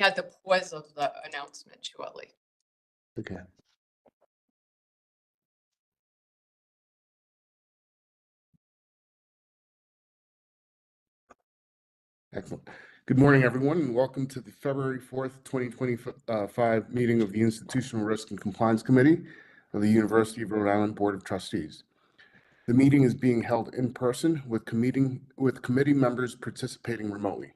At the pause of the announcement shortly. Okay. Excellent. Good morning, everyone, and welcome to the February 4th, 2025 meeting of the Institutional Risk and Compliance Committee of the University of Rhode Island Board of Trustees. The meeting is being held in person with committee members participating remotely.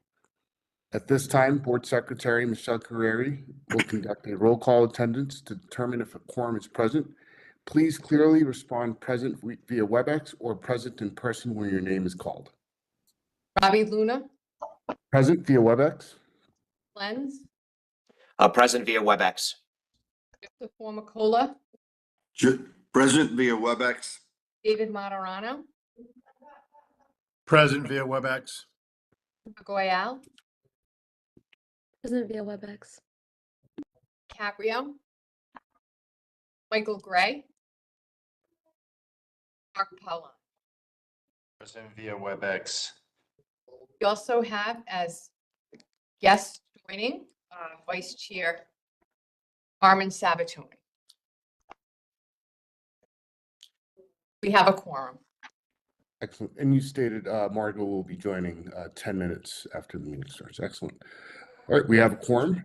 At this time, Board Secretary Michelle Carreri will conduct a roll call attendance to determine if a quorum is present. Please clearly respond present via WebEx or present in person when your name is called. Robbie Luna, Present via WebEx. Lenz, Present via WebEx. Victor Formicola, Present via WebEx. David Materano, Present via WebEx. Goyal, Present via WebEx. Caprio, Michael Gray, Mark Pellon. Present via WebEx. We also have as guests joining Vice Chair Armin Sabatoni. We have a quorum. Excellent. And you stated Margot will be joining 10 minutes after the meeting starts. Excellent. All right, we have a quorum.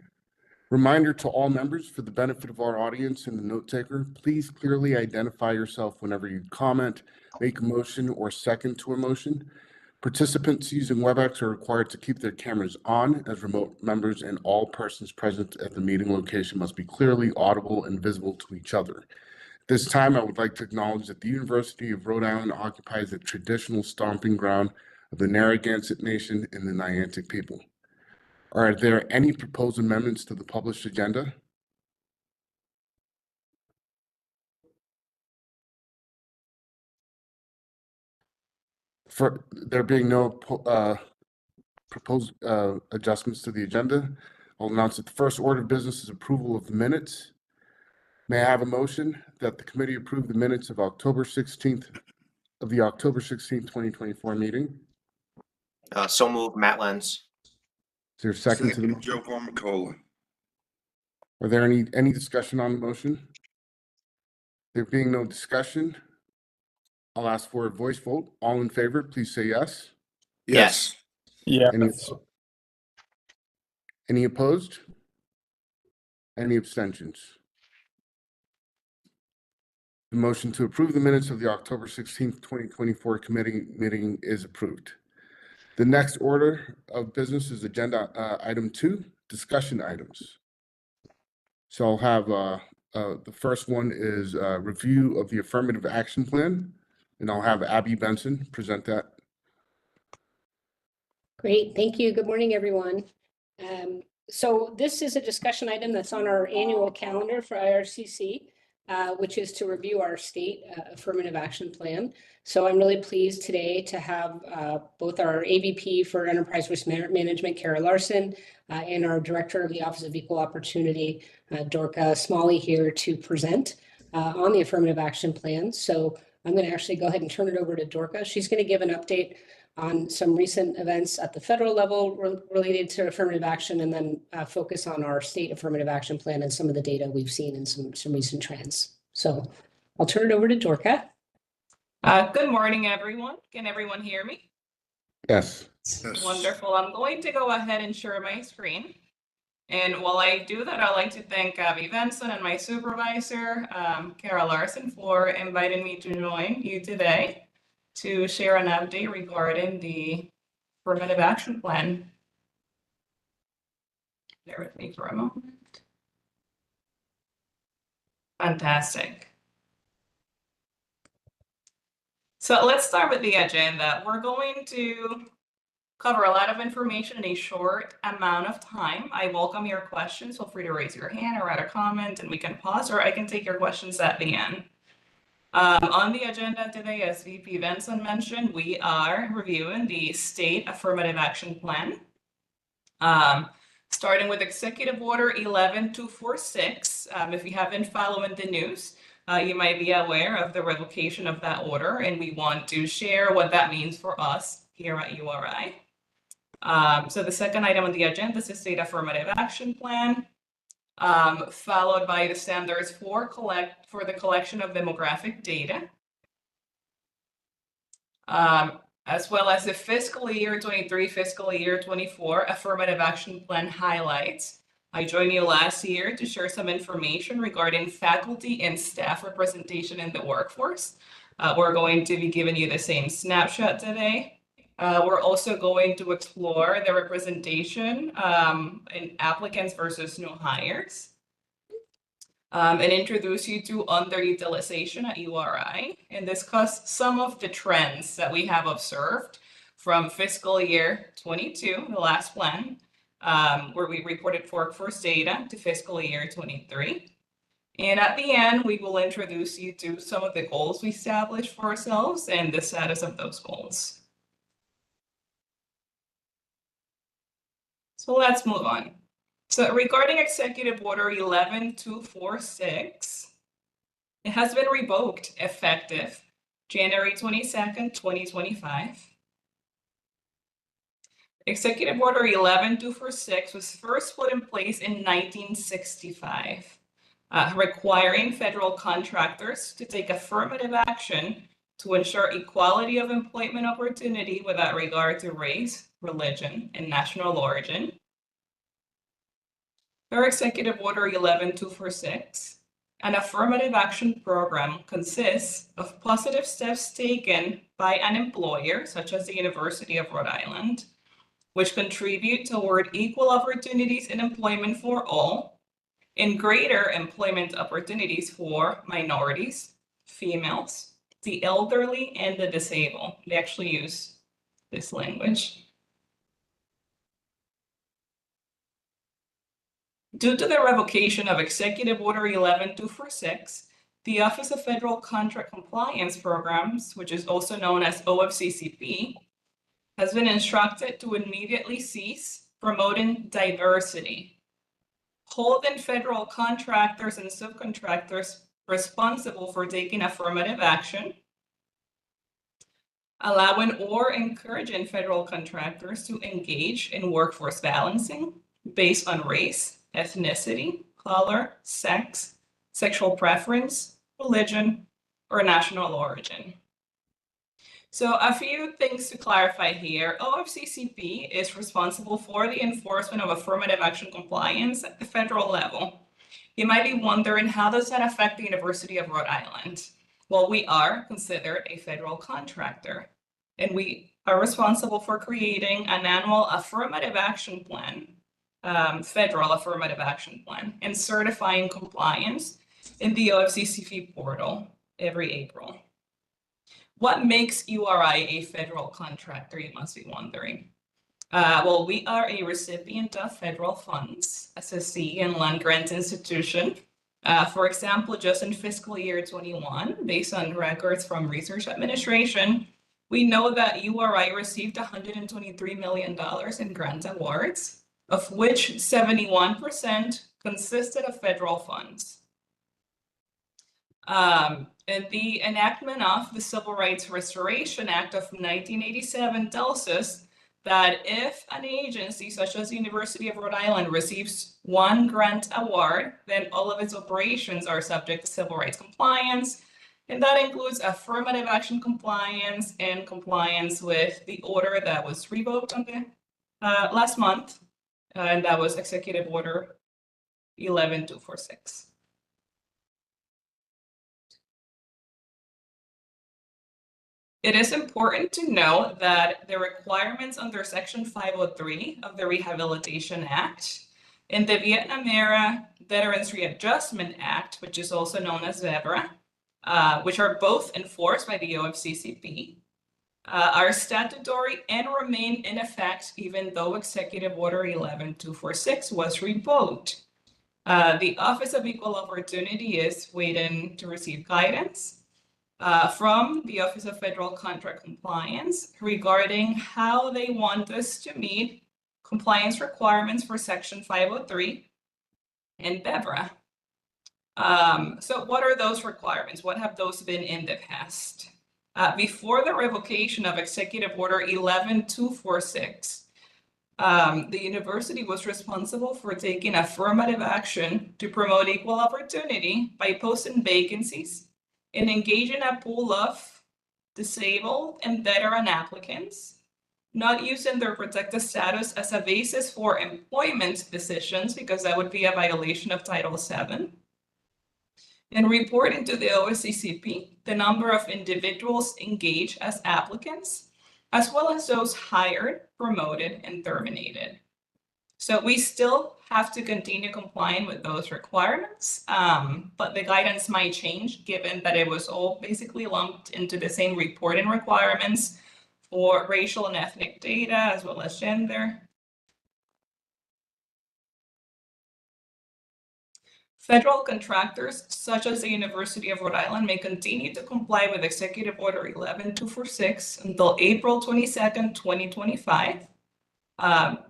Reminder to all members, for the benefit of our audience and the note taker, please clearly identify yourself whenever you comment, make a motion, or second to a motion. Participants using WebEx are required to keep their cameras on as remote members, and all persons present at the meeting location must be clearly audible and visible to each other. This time, I would like to acknowledge that the University of Rhode Island occupies the traditional stomping ground of the Narragansett Nation and the Niantic people. Are there any proposed amendments to the published agenda? For there being no proposed adjustments to the agenda, I'll announce that the first order of business is approval of the minutes. May I have a motion that the committee approve the minutes of October 16th, 2024 meeting? So moved, Matt Lenz. Is there a second to the motion? Joe Formicola. Are there any discussion on the motion? There being no discussion, I'll ask for a voice vote. All in favor, please say yes. Yes. Yeah. Any opposed? Any abstentions? The motion to approve the minutes of the October 16th, 2024 committee meeting is approved. The next order of business is agenda item 2, discussion items. So I'll have the first one is review of the affirmative action plan, and I'll have Abby Benson present that. Great, thank you. Good morning, everyone. So this is a discussion item that's on our annual calendar for IRCC, which is to review our state affirmative action plan. So I'm really pleased today to have both our AVP for Enterprise Risk Management, Kara Larson, and our Director of the Office of Equal Opportunity, Dorka Smalley, here to present on the affirmative action plan. So I'm going to actually go ahead and turn it over to Dorka. She's going to give an update on some recent events at the federal level related to affirmative action, and then focus on our state affirmative action plan and some of the data we've seen and some recent trends. So I'll turn it over to Dorka. Good morning, everyone. Can everyone hear me? Yes. Yes. Wonderful. I'm going to go ahead and share my screen. And while I do that, I'd like to thank Abby Benson and my supervisor, Kara Larson, for inviting me to join you today to share an update regarding the affirmative action plan. Bear with me for a moment. Fantastic. So let's start with the agenda. We're going to cover a lot of information in a short amount of time. I welcome your questions. Feel free to raise your hand or add a comment, and we can pause, or I can take your questions at the end. On the agenda today, as VP Benson mentioned, we are reviewing the state affirmative action plan. Starting with Executive Order 11246. If you haven't followed the news, you might be aware of the revocation of that order, and we want to share what that means for us here at URI. So the second item on the agenda is the state affirmative action plan, followed by the standards for the collection of demographic data, as well as the fiscal year 23, fiscal year 24 affirmative action plan highlights. I joined you last year to share some information regarding faculty and staff representation in the workforce. We're going to be giving you the same snapshot today. We're also going to explore the representation in applicants versus new hires, and introduce you to underutilization at URI, and discuss some of the trends that we have observed from fiscal year 22, the last plan, where we reported workforce data, to fiscal year 23. And at the end, we will introduce you to some of the goals we established for ourselves and the status of those goals. So let's move on. So regarding Executive Order 11246, it has been revoked effective January 22nd, 2025. Executive Order 11246 was first put in place in 1965, requiring federal contractors to take affirmative action to ensure equality of employment opportunity without regard to race, religion, and national origin. Per Executive Order 11246, an affirmative action program consists of positive steps taken by an employer, such as the University of Rhode Island, which contribute toward equal opportunities in employment for all, and greater employment opportunities for minorities, females, the elderly, and the disabled. They actually use this language. Due to the revocation of Executive Order 11246, the Office of Federal Contract Compliance Programs, which is also known as OFCCP, has been instructed to immediately cease promoting diversity, holding federal contractors and subcontractors responsible for taking affirmative action, allowing or encouraging federal contractors to engage in workforce balancing based on race, ethnicity, color, sex, sexual preference, religion, or national origin. So a few things to clarify here. OFCCP is responsible for the enforcement of affirmative action compliance at the federal level. You might be wondering, how does that affect the University of Rhode Island? Well, we are considered a federal contractor, and we are responsible for creating an annual affirmative action plan, federal affirmative action plan, and certifying compliance in the OFCCP portal every April. What makes URI a federal contractor, you must be wondering. Well, we are a recipient of federal funds as a sea and land grant institution. For example, just in fiscal year 21, based on records from Research Administration, we know that URI received $123 million in grant awards, of which 71% consisted of federal funds. And the enactment of the Civil Rights Restoration Act of 1987 tells us that if an agency such as the University of Rhode Island receives one grant award, then all of its operations are subject to civil rights compliance. And that includes affirmative action compliance and compliance with the order that was revoked on the last month. And that was Executive Order 11246. It is important to note that the requirements under Section 503 of the Rehabilitation Act and the Vietnam-era Veterans Readjustment Act, which is also known as VEVRA, which are both enforced by the OFCCP, are statutory and remain in effect even though Executive Order 11246 was revoked. The Office of Equal Opportunity is waiting to receive guidance from the Office of Federal Contract Compliance regarding how they want us to meet compliance requirements for Section 503 and VEVRA. So what are those requirements? What have those been in the past? Before the revocation of Executive Order 11246, The university was responsible for taking affirmative action to promote equal opportunity by posting vacancies and engaging a pool of disabled and veteran applicants, not using their protected status as a basis for employment decisions, because that would be a violation of Title VII, and reporting to the OSCCP the number of individuals engaged as applicants, as well as those hired, promoted, and terminated. So we still have to continue complying with those requirements, but the guidance might change given that it was all basically lumped into the same reporting requirements for racial and ethnic data, as well as gender. Federal contractors, such as the University of Rhode Island, may continue to comply with Executive Order 11246 until April 22nd, 2025.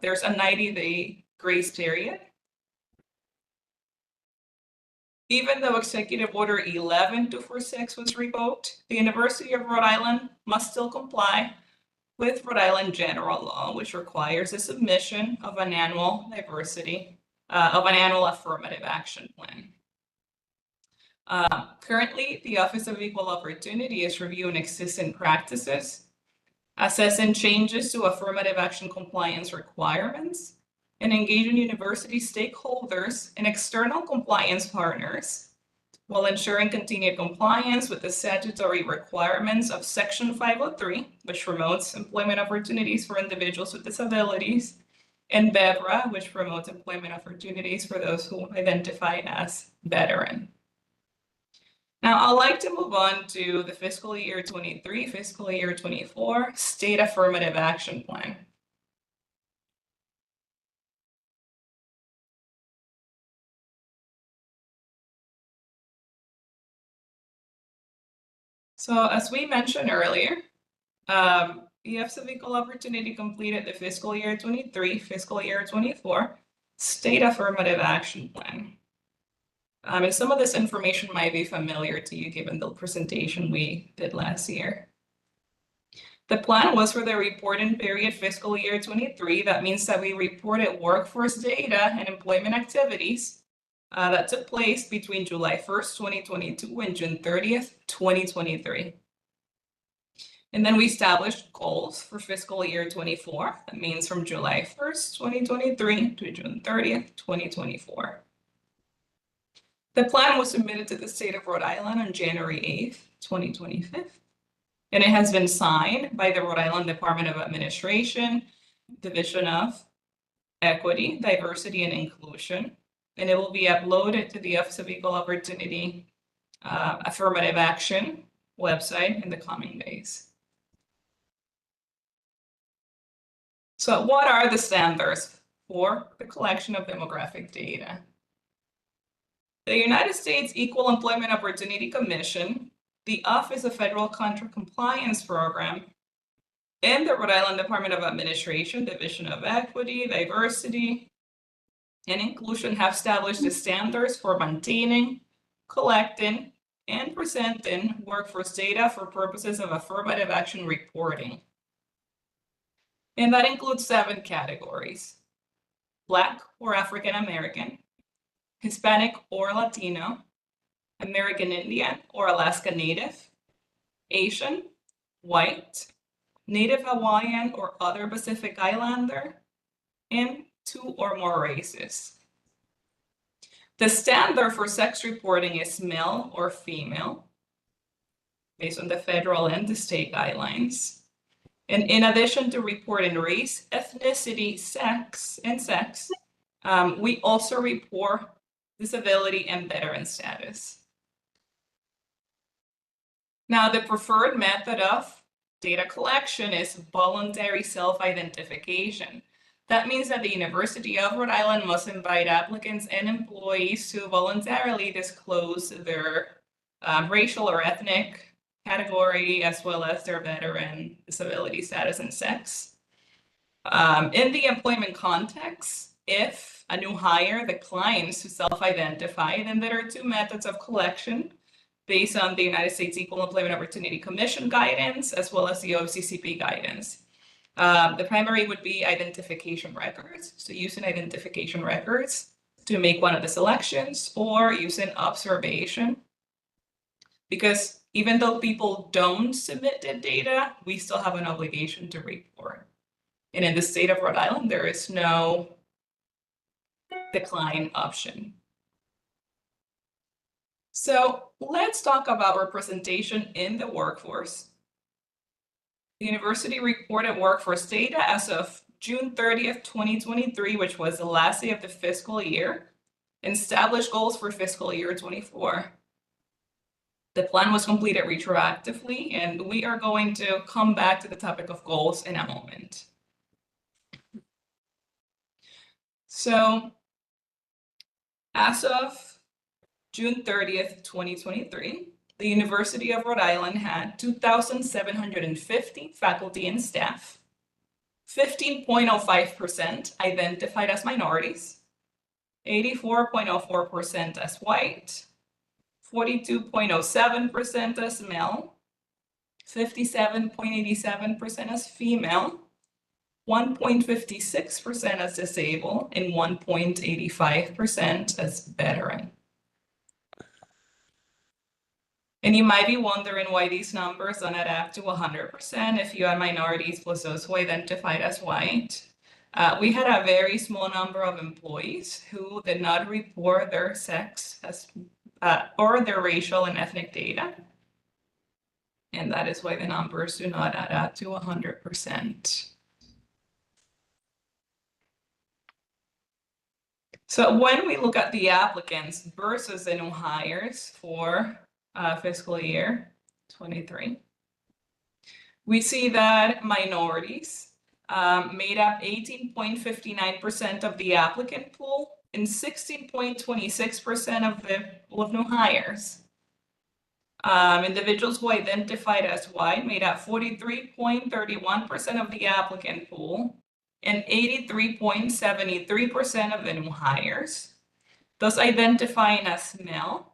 There's a 90-day grace period. Even though Executive Order 11246 was revoked, the University of Rhode Island must still comply with Rhode Island general law, which requires the submission of an annual affirmative action plan. Currently, the Office of Equal Opportunity is reviewing existing practices, assessing changes to affirmative action compliance requirements, and engaging university stakeholders and external compliance partners while ensuring continued compliance with the statutory requirements of Section 503, which promotes employment opportunities for individuals with disabilities, and BEVRA, which promotes employment opportunities for those who identify as veteran. Now, I'd like to move on to the fiscal year 23, fiscal year 24 State Affirmative Action Plan. So as we mentioned earlier, the Office of Equal Opportunity completed the fiscal year 23, fiscal year 24 State Affirmative Action Plan. And some of this information might be familiar to you given the presentation we did last year. The plan was for the reporting period fiscal year 23. That means that we reported workforce data and employment activities that took place between July 1st, 2022 and June 30th, 2023. And then we established goals for fiscal year 24. That means from July 1st, 2023 to June 30th, 2024. The plan was submitted to the state of Rhode Island on January 8th, 2025. And it has been signed by the Rhode Island Department of Administration, Division of Equity, Diversity, and Inclusion. And it will be uploaded to the Office of Equal Opportunity Affirmative Action website in the coming days. So what are the standards for the collection of demographic data? The United States Equal Employment Opportunity Commission, the Office of Federal Contract Compliance Program, and the Rhode Island Department of Administration, Division of Equity, Diversity, and Inclusion have established the standards for maintaining, collecting, and presenting workforce data for purposes of affirmative action reporting. And that includes 7 categories: Black or African American, Hispanic or Latino, American Indian or Alaska Native, Asian, White, Native Hawaiian or other Pacific Islander, and 2 or more races. The standard for sex reporting is male or female, based on the federal and the state guidelines. And in addition to reporting race, ethnicity, sex, we also report disability and veteran status. Now, the preferred method of data collection is voluntary self-identification. That means that the University of Rhode Island must invite applicants and employees to voluntarily disclose their racial or ethnic category, as well as their veteran, disability status, and sex. In the employment context, if a new hire declines to self-identify, then there are 2 methods of collection based on the United States Equal Employment Opportunity Commission guidance, as well as the OCCP guidance. The primary would be identification records. So using identification records to make one of the selections, or using observation. Because even though people don't submit the data, we still have an obligation to report. And in the state of Rhode Island, there is no decline option. So let's talk about representation in the workforce. The university reported workforce data as of June 30th, 2023, which was the last day of the fiscal year, and established goals for fiscal year 24. The plan was completed retroactively, and we are going to come back to the topic of goals in a moment. So, as of June 30th, 2023, the University of Rhode Island had 2,750 faculty and staff, 15.05% identified as minorities, 84.04% as white, 42.07% as male, 57.87% as female, 1.56% as disabled, and 1.85% as veteran. And you might be wondering why these numbers don't add up to 100% if you add minorities plus those who identified as white. We had a very small number of employees who did not report their sex as or their racial and ethnic data. And that is why the numbers do not add up to 100%. So when we look at the applicants versus the new hires for fiscal year 23, we see that minorities made up 18.59% of the applicant pool and 16.26% of the pool of new hires. Individuals who identified as white made up 43.31% of the applicant pool and 83.73% of the new hires. Those identifying as male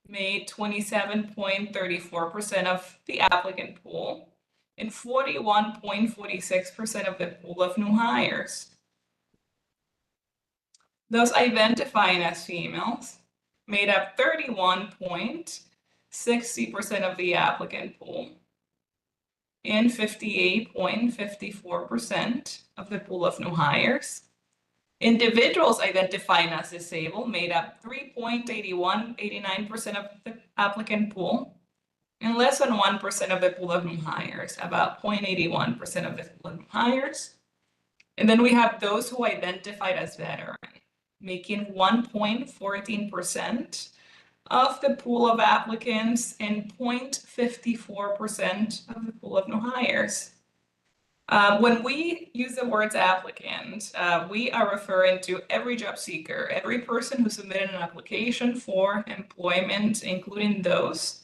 made 27.34% of the applicant pool and 41.46% of the pool of new hires. Those identifying as females made up 31.60% of the applicant pool and 58.54% of the pool of new hires. Individuals identifying as disabled made up 3.89% of the applicant pool and less than 1% of the pool of new hires, about 0.81% of the pool of new hires. And then we have those who identified as veteran, making 1.14% of the pool of applicants and 0.54% of the pool of new hires. When we use the words applicant, we are referring to every job seeker, every person who submitted an application for employment, including those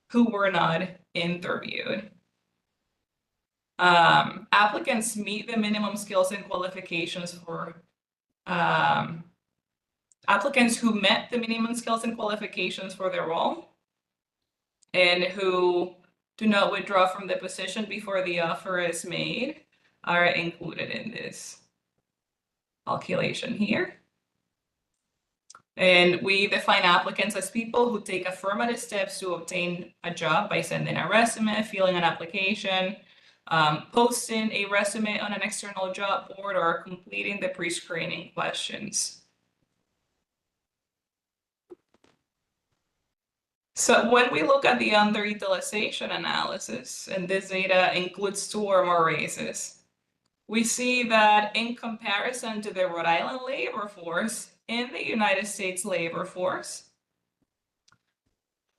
who were not interviewed. Applicants meet the minimum skills and qualifications for applicants who met the minimum skills and qualifications for their role and who do not withdraw from the position before the offer is made are included in this calculation here. And we define applicants as people who take affirmative steps to obtain a job by sending a resume, filling an application, posting a resume on an external job board, or completing the pre-screening questions. So when we look at the underutilization analysis, and this data includes 2 or more races, we see that in comparison to the Rhode Island labor force and the United States labor force,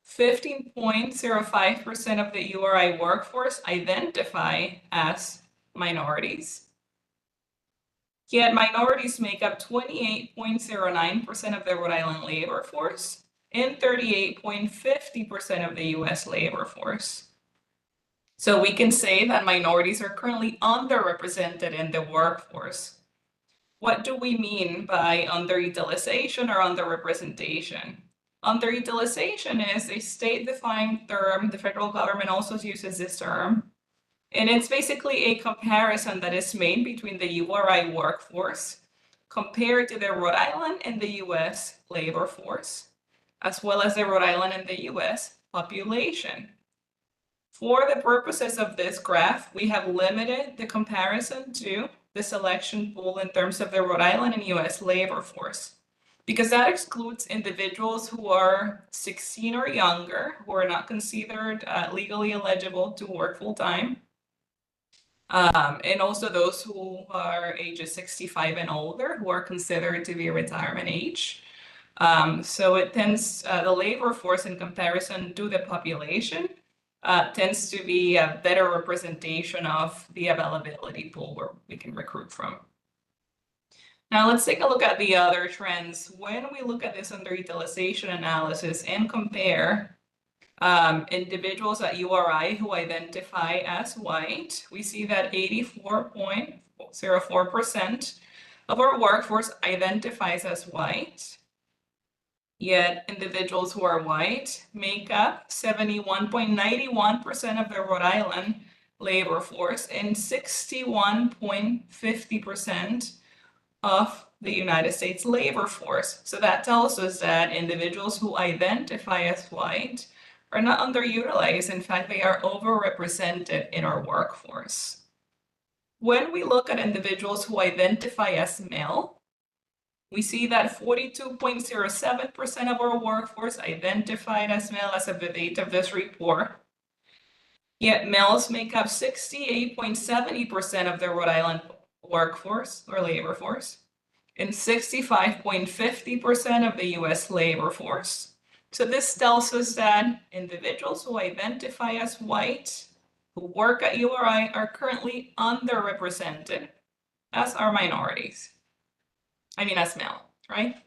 15.05% of the URI workforce identify as minorities. Yet minorities make up 28.09% of the Rhode Island labor force and 38.50% of the US labor force. So we can say that minorities are currently underrepresented in the workforce. What do we mean by underutilization or underrepresentation? Underutilization is a state-defined term. The federal government also uses this term And it's basically a comparison that is made between the URI workforce compared to the Rhode Island and the US labor force, as well as the Rhode Island and the US population. For the purposes of this graph, we have limited the comparison to the selection pool in terms of the Rhode Island and US labor force, because that excludes individuals who are 16 or younger, who are not considered legally eligible to work full-time, and also those who are ages 65 and older, who are considered to be retirement age. So it tends, the labor force in comparison to the population tends to be a better representation of the availability pool where we can recruit from. Now let's take a look at the other trends. When we look at this underutilization analysis and compare individuals at URI who identify as white, we see that 84.04% of our workforce identifies as white. Yet individuals who are white make up 71.91% of the Rhode Island labor force and 61.50% of the United States labor force. So that tells us that individuals who identify as white are not underutilized. In fact, they are overrepresented in our workforce. When we look at individuals who identify as male, we see that 42.07% of our workforce identified as male as of the date of this report. Yet males make up 68.70% of the Rhode Island workforce or labor force and 65.50% of the US labor force. So this tells us that individuals who identify as white, who work at URI, are currently underrepresented, as are minorities. I mean, as male, right?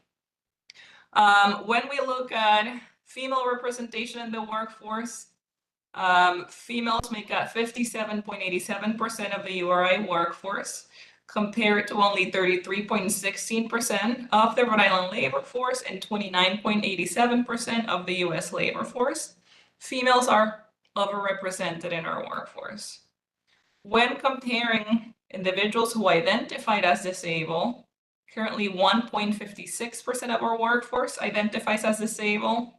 When we look at female representation in the workforce, females make up 57.87% of the URI workforce, compared to only 33.16% of the Rhode Island labor force and 29.87% of the US labor force. Females are overrepresented in our workforce. When comparing individuals who identified as disabled, currently 1.56% of our workforce identifies as disabled,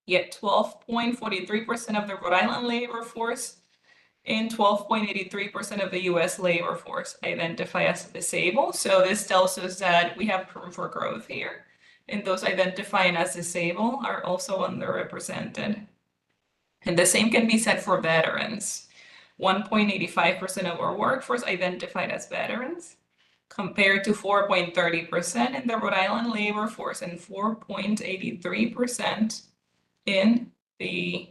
yet 12.43% of the Rhode Island labor force and 12.83% of the US labor force identify as disabled. So this tells us that we have room for growth here. And those identifying as disabled are also underrepresented. And the same can be said for veterans. 1.85% of our workforce identified as veterans, compared to 4.30% in the Rhode Island labor force and 4.83% in the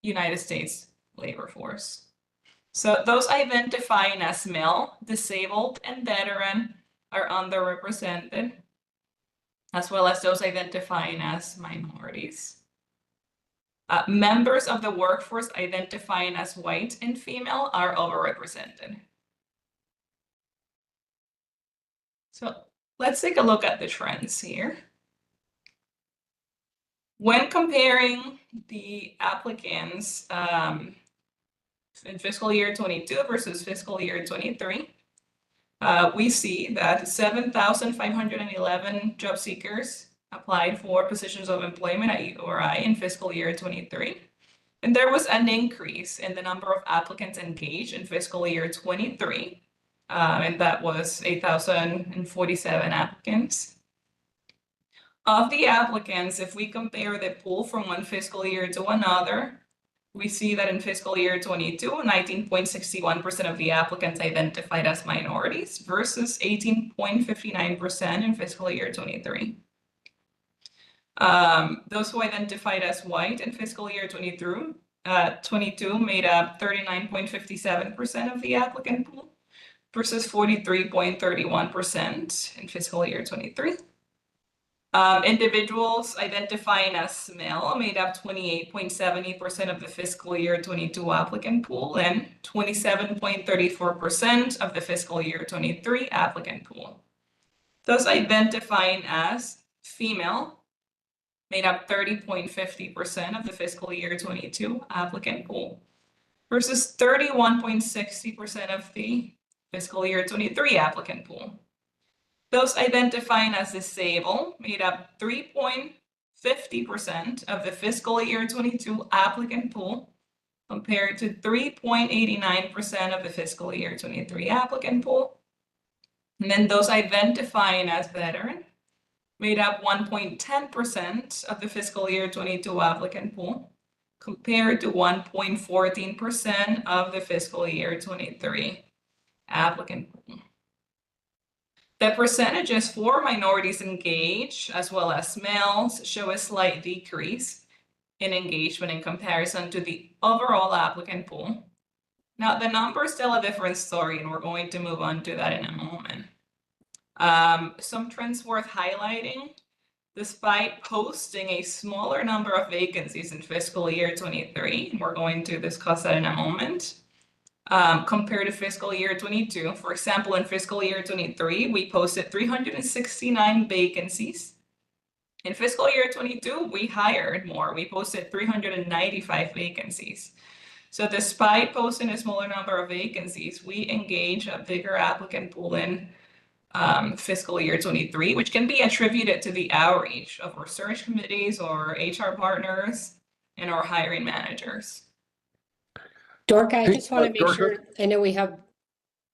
United States labor force. So those identifying as male, disabled, and veteran are underrepresented, as well as those identifying as minorities. Members of the workforce identifying as white and female are overrepresented. So let's take a look at the trends here. When comparing the applicants in fiscal year 22 versus fiscal year 23, we see that 7,511 job seekers applied for positions of employment at URI in fiscal year 23. And there was an increase in the number of applicants engaged in fiscal year 23, and that was 8,047 applicants. Of the applicants, if we compare the pool from one fiscal year to another, we see that in fiscal year 22, 19.61% of the applicants identified as minorities versus 18.59% in fiscal year 23. Those who identified as white in fiscal year 22 made up 39.57% of the applicant pool versus 43.31% in fiscal year 23. Individuals identifying as male made up 28.70% of the fiscal year 22 applicant pool and 27.34% of the fiscal year 23 applicant pool. Those identifying as female made up 30.50% of the fiscal year 22 applicant pool versus 31.60% of the fiscal year 23 applicant pool. Those identifying as disabled made up 3.50% of the fiscal year 22 applicant pool compared to 3.89% of the fiscal year 23 applicant pool. And then those identifying as veteran made up 1.10% of the fiscal year 22 applicant pool compared to 1.14% of the fiscal year 23 applicant pool. The percentages for minorities engaged as well as males show a slight decrease in engagement in comparison to the overall applicant pool. Now, the numbers tell a different story, and we're going to move on to that in a moment. Some trends worth highlighting: despite posting a smaller number of vacancies in fiscal year 23, and we're going to discuss that in a moment, compared to fiscal year 22. For example, in fiscal year 23, we posted 369 vacancies. In fiscal year 22, we hired more. We posted 395 vacancies. So despite posting a smaller number of vacancies, we engage a bigger applicant pool in fiscal year 23, which can be attributed to the outreach of our search committees or HR partners and our hiring managers. Dorka, I Hey, just want to make Dorka. sure, I know we have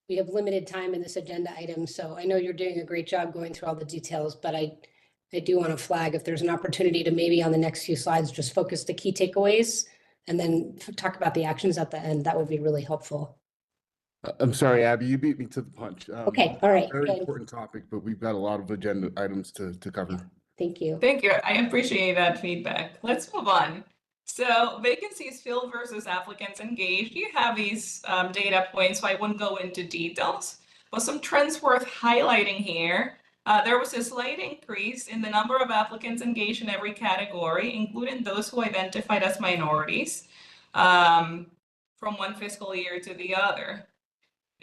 limited time in this agenda item, so I know you're doing a great job going through all the details, but I do want to flag if there's an opportunity to maybe on the next few slides, just focus the key takeaways and then talk about the actions at the end. That would be really helpful. I'm sorry, Abby, you beat me to the punch. Okay, all right, Very good. important topic, but we've got a lot of agenda items to cover. Thank you. Thank you. I appreciate that feedback. Let's move on. So vacancies filled versus applicants engaged. You have these data points, so I wouldn't go into details, but some trends worth highlighting here. There was a slight increase in the number of applicants engaged in every category, including those who identified as minorities, from one fiscal year to the other.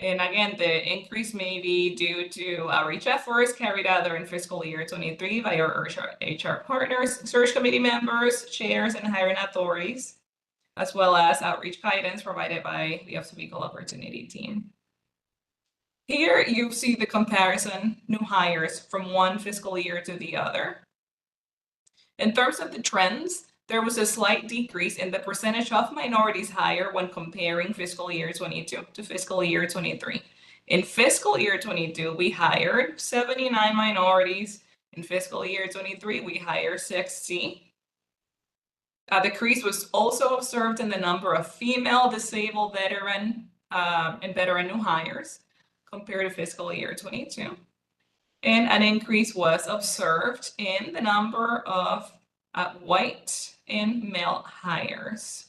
And again, the increase may be due to outreach efforts carried out during fiscal year 23 by our HR partners, search committee members, chairs, and hiring authorities, as well as outreach guidance provided by the Office of Equal Opportunity team. Here you see the comparison, new hires from one fiscal year to the other. In terms of the trends, there was a slight decrease in the percentage of minorities hired when comparing fiscal year 22 to fiscal year 23. In fiscal year 22, we hired 79 minorities. In fiscal year 23, we hired 60. A decrease was also observed in the number of female, disabled, veteran, and veteran new hires compared to fiscal year 22. And an increase was observed in the number of white and male hires.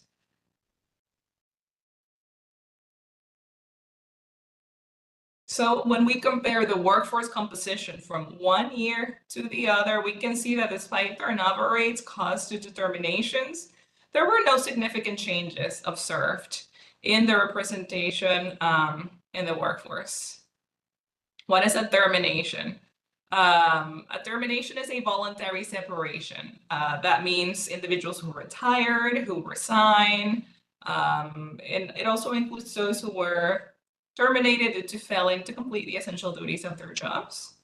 So when we compare the workforce composition from one year to the other, we can see that despite turnover rates caused to determinations, there were no significant changes observed in the representation in the workforce. What is a termination? A termination is a voluntary separation. That means individuals who retired, who resign, and it also includes those who were terminated due to failing to complete the essential duties of their jobs.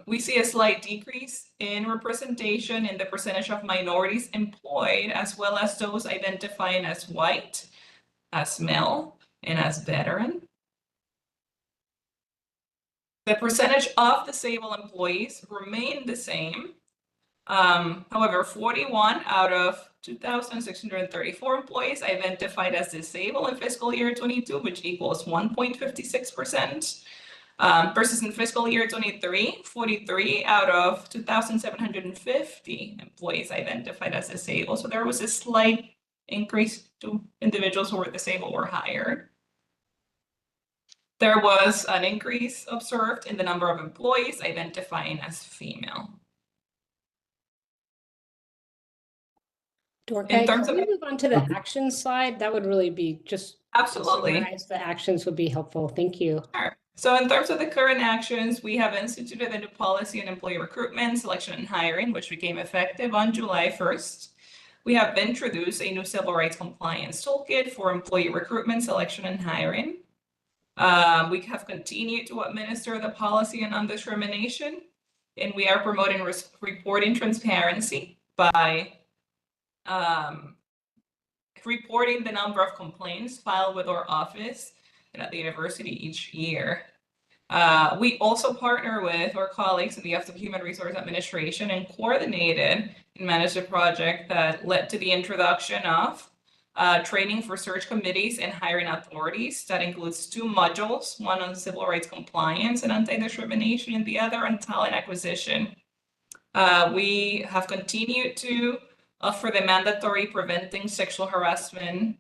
We see a slight decrease in representation in the percentage of minorities employed, as well as those identifying as white, as male, and as veteran. The percentage of disabled employees remained the same. However, 41 out of 2,634 employees identified as disabled in fiscal year 22, which equals 1.56%, versus in fiscal year 23, 43 out of 2,750 employees identified as disabled. So there was a slight increase to individuals who were disabled were hired. There was an increase observed in the number of employees identifying as female. Dorka, terms can we of- move on to the action slide? That would really be just to Absolutely. summarize the actions would be helpful. Thank you. Sure. So in terms of the current actions, we have instituted a new policy on employee recruitment, selection, and hiring, which became effective on July 1st. We have introduced a new civil rights compliance toolkit for employee recruitment, selection, and hiring. We have continued to administer the policy on non-discrimination, and we are promoting reporting transparency by reporting the number of complaints filed with our office and at the university each year. We also partner with our colleagues in the Office of Human Resource Administration and coordinated and managed a project that led to the introduction of training for search committees and hiring authorities. That includes 2 modules, one on civil rights compliance and anti-discrimination, and the other on talent acquisition. We have continued to offer the mandatory preventing sexual harassment,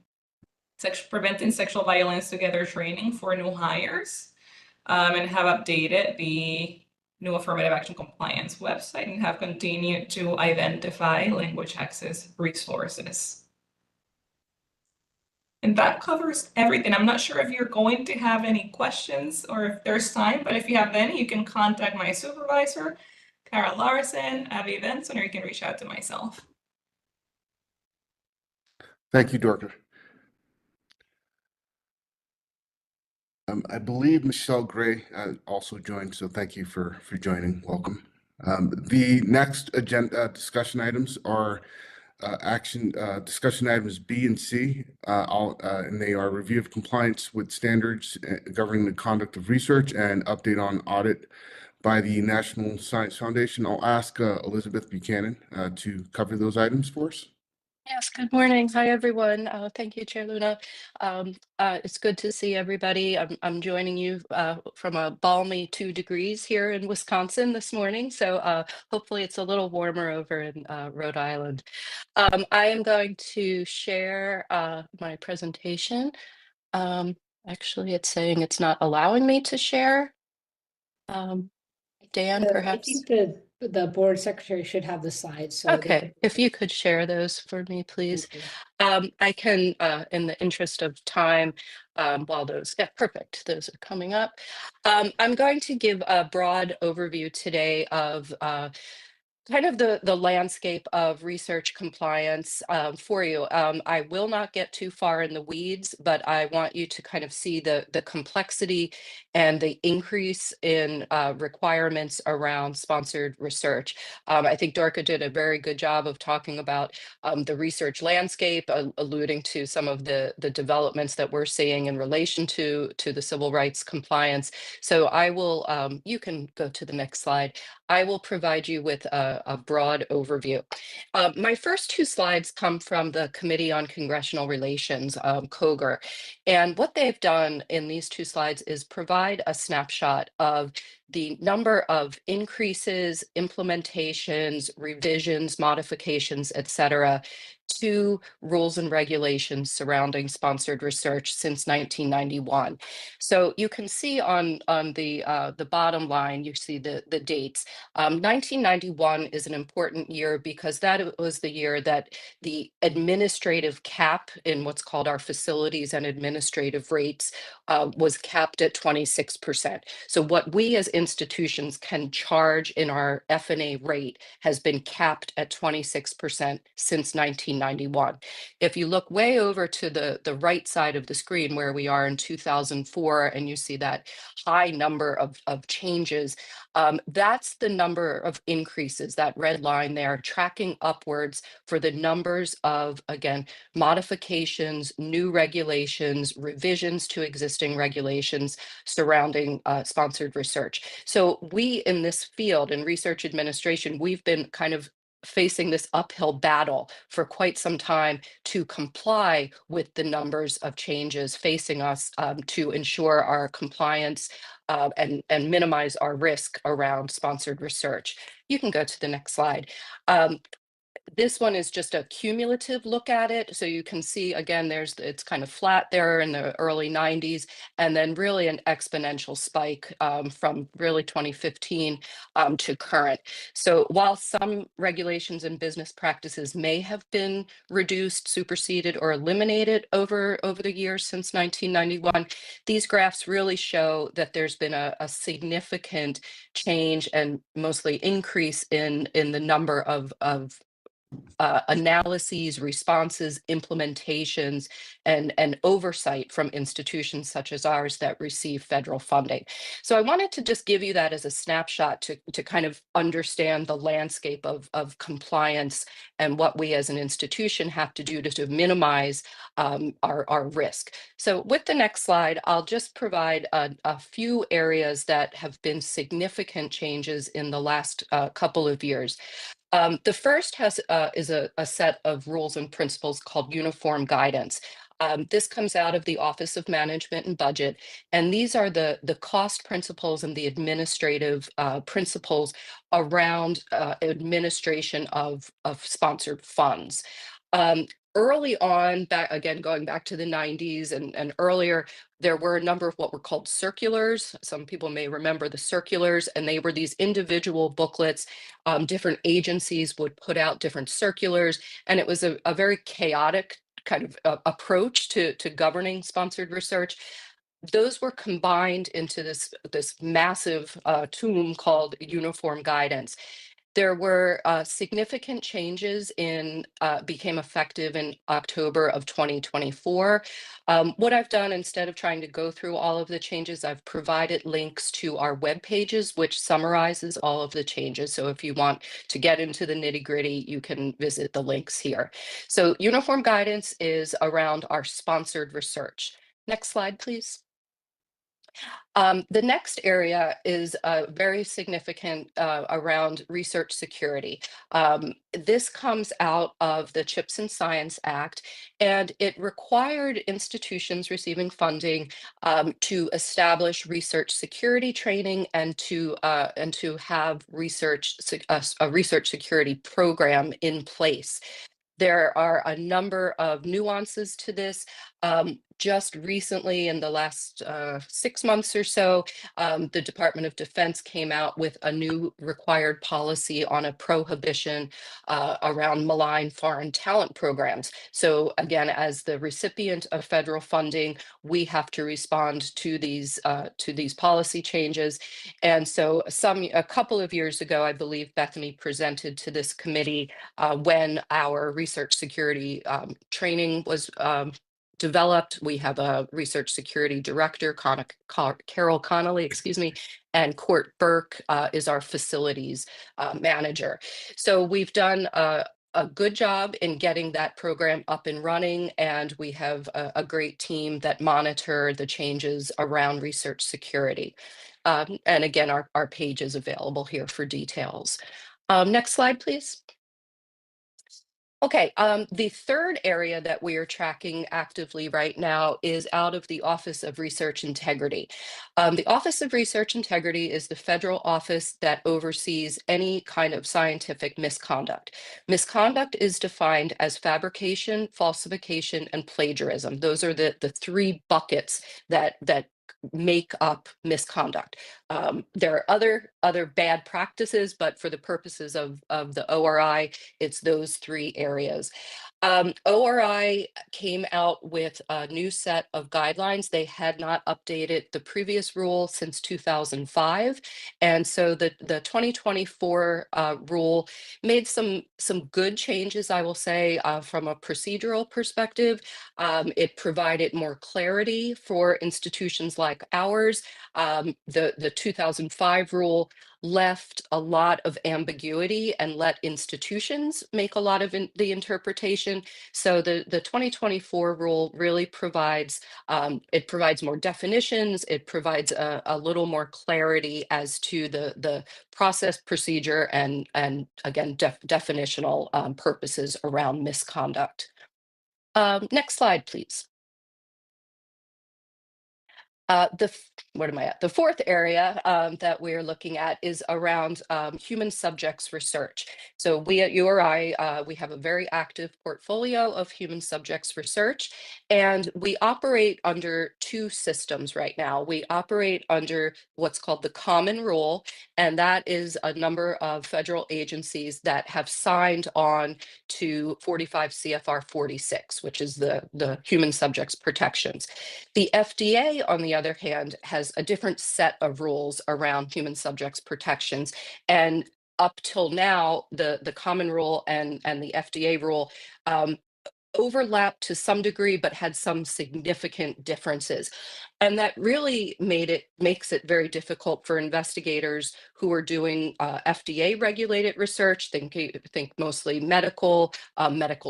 preventing sexual violence together training for new hires, and have updated the new affirmative action compliance website and have continued to identify language access resources. And that covers everything. I'm not sure if you're going to have any questions or if there's time, but if you have any, you can contact my supervisor, Kara Larson, Abby Benson, or you can reach out to myself. Thank you, Dorka. I believe Michelle Gray also joined, so thank you for joining. Welcome. The next agenda discussion items are discussion items B and C, and they are review of compliance with standards governing the conduct of research and update on audit by the National Science Foundation. I'll ask Elizabeth Buchanan to cover those items for us. Yes, good morning. Hi, everyone. Thank you, Chair Luna. It's good to see everybody. I'm joining you from a balmy 2 degrees here in Wisconsin this morning. So hopefully it's a little warmer over in Rhode Island. I am going to share my presentation. Actually, it's saying it's not allowing me to share. Dan, perhaps? I think the board secretary should have the slides. So Okay, if you could share those for me, please. I can, in the interest of time, while those, yeah, perfect, those are coming up. I'm going to give a broad overview today of kind of the landscape of research compliance for you. I will not get too far in the weeds, but I want you to kind of see the complexity and the increase in requirements around sponsored research. I think Dorka did a very good job of talking about the research landscape, alluding to some of the developments that we're seeing in relation to the civil rights compliance. So I will, you can go to the next slide. I will provide you with a broad overview. My first 2 slides come from the Committee on Congressional Relations, COGR. And what they've done in these 2 slides is provide a snapshot of the number of increases, implementations, revisions, modifications, et cetera, to rules and regulations surrounding sponsored research since 1991. So you can see on the bottom line, you see the dates. 1991 is an important year because that was the year that the administrative cap in what's called our facilities and administrative rates was capped at 26%. So what we as institutions can charge in our F&A rate has been capped at 26% since 1991. If you look way over to the right side of the screen where we are in 2004, and you see that high number of changes, that's the number of increases, that red line there, tracking upwards for the numbers of, again, modifications, new regulations, revisions to existing regulations surrounding sponsored research. So we in this field, in research administration, we've been kind of facing this uphill battle for quite some time to comply with the numbers of changes facing us to ensure our compliance and minimize our risk around sponsored research. You can go to the next slide. This one is just a cumulative look at it. So you can see, again, it's kind of flat there in the early 90s, and then really an exponential spike from really 2015 to current. So while some regulations and business practices may have been reduced, superseded, or eliminated over the years since 1991, these graphs really show that there's been a significant change and mostly increase in the number of analyses, responses, implementations, and oversight from institutions such as ours that receive federal funding. So I wanted to just give you that as a snapshot to kind of understand the landscape of compliance and what we as an institution have to do to minimize our risk. So with the next slide, I'll just provide a few areas that have been significant changes in the last couple of years. The first is a set of rules and principles called uniform guidance. This comes out of the Office of Management and Budget, and these are the cost principles and the administrative principles around administration of sponsored funds. Early on, going back to the 90s and earlier, there were a number of what were called circulars. Some people may remember the circulars, and they were these individual booklets. Different agencies would put out different circulars, and it was a very chaotic kind of approach to governing sponsored research. Those were combined into this massive tome called uniform guidance. There were significant changes became effective in October of 2024. What I've done, instead of trying to go through all of the changes, I've provided links to our web pages, which summarizes all of the changes. So if you want to get into the nitty-gritty, you can visit the links here. So uniform guidance is around our sponsored research. Next slide, please. The next area is very significant around research security. This comes out of the CHIPS and Science Act, and it required institutions receiving funding to establish research security training and to have a research security program in place. There are a number of nuances to this. Just recently, in the last 6 months or so, the Department of Defense came out with a new required policy on a prohibition around malign foreign talent programs. So again, as the recipient of federal funding, we have to respond to these policy changes. And so a couple of years ago, I believe Bethany presented to this committee when our research security training was developed. We have a research security director, Carol Connolly, and Court Burke is our facilities manager. So we've done a good job in getting that program up and running, and we have a great team that monitor the changes around research security. And again, our page is available here for details. Next slide, please. Okay, the third area that we are tracking actively right now is out of the Office of Research Integrity. The Office of Research Integrity is the federal office that oversees any kind of scientific misconduct. Misconduct is defined as fabrication, falsification, and plagiarism. Those are the three buckets that make up misconduct. There are other bad practices, but for the purposes of the ORI, it's those three areas. ORI came out with a new set of guidelines. They had not updated the previous rule since 2005. And so the 2024 rule made some good changes, I will say, from a procedural perspective. It provided more clarity for institutions like ours. The 2005 rule left a lot of ambiguity and let institutions make a lot of the interpretation. So the 2024 rule really provides more definitions. It provides a little more clarity as to the process, procedure, and again definitional purposes around misconduct. Next slide, please. What am I at? The fourth area that we're looking at is around human subjects research. So we at URI, we have a very active portfolio of human subjects research, and we operate under two systems right now. We operate under what's called the Common Rule, and that is a number of federal agencies that have signed on to 45 CFR 46, which is the human subjects protections. The FDA, on the other hand, has a different set of rules around human subjects protections. And up till now, the Common Rule and the FDA rule overlapped to some degree, but had some significant differences. And that really makes it very difficult for investigators who are doing FDA regulated research, think mostly medical